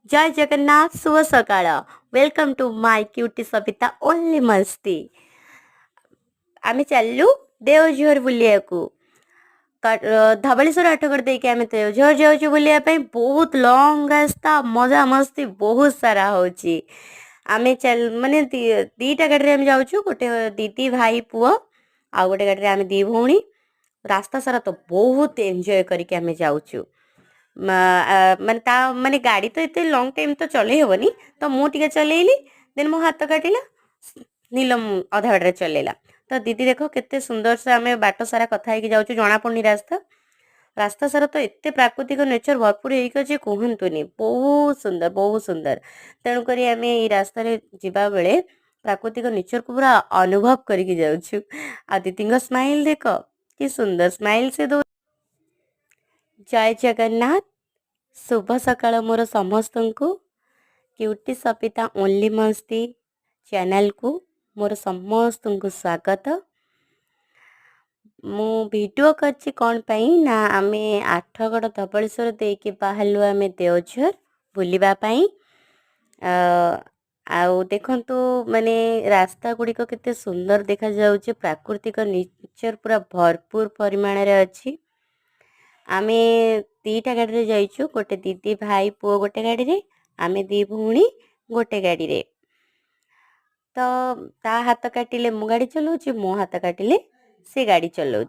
जय जगन्नाथ शुभ सकाळ welcome to my cutie Savita only मस्ती आमे चलू देवझर बुलियाकू धबलेश्वर आठगड़ देके आमे देवझर जाऊँ बुलिया बहुत लॉन्ग रास्ता मजा मस्ती बहुत सारा होची आमे चल माने दीटा गाड़ी रे आमे जाऊँ गोटे दीदी भाई पुओ आ गोटे गाड़ी रे आमे दी भौणी रास्ता सारा तो बहुत एंजॉय करके आमे जाऊँ ମାନେ ତା ମାନେ ଗାଡ଼ି ତ ଏତେ ଲଙ୍ଗ ଟାଇମ୍ ତ ଚଲେଇ ହେବନି ତ ମୁଁ ଟିକେ ଚଲେଇଲି ଦେନ୍ ମୋ ହାତ କାଟିଲା ନୀଲମ ଅଧା ବାଟରେ ଚଲେଇଲା ତ ଦିଦି ଦେଖ କେତେ ସୁନ୍ଦର ସେ ଆମେ ବାଟ ସାରା କଥା ହେଇକି ଯାଉଛୁ ଜଣାପଡ଼ୁନି ରାସ୍ତା ସାରା ତ ଏତେ ପ୍ରାକୃତିକ ନେଚର ଭରପୁର ହେଇକି ଅଛି କୁହନ୍ତୁନି ବହୁତ ସୁନ୍ଦର ତେଣୁକରି ଆମେ ଏଇ ରାସ୍ତାରେ ଯିବା ବେଳେ ପ୍ରାକୃତିକ ନେଚରକୁ ପୁରା ଅନୁଭବ କରିକି ଯାଉଛୁ ଆଉ ଦିଦିଙ୍କ ସ୍ମାଇଲ ଦେଖ କି ସୁନ୍ଦର ସ୍ମାଇଲ ସେ ଦଉ ଜୟ ଜଗନ୍ନାଥ शुभ सकाळ मोर समस्त को क्यूटी सपिता ओनली मस्ती चैनल को मोर समस्त को स्वागत मु वीडियो करछि कौन पाई ना आमे आठगड़ धबलेश्वर देके बाहरलु आमे देवझर बुलिबा पाई आउ देखंतु माने रास्ता गुड़िक केते सुंदर देखा जाउछि प्राकृतिक नेचर पूरा भरपूर परिमाण रे अछि आमे दीटा गाड़ी रे जाइछु गोटे दीदी भाई पुओ गोटे गाड़ी रे आमे दी भौणी गोटे गाड़ी रे तो ता हाथ काटिले मु गाड़ी चलाउछि मो हाथ काटिले से गाड़ी चलाउछि।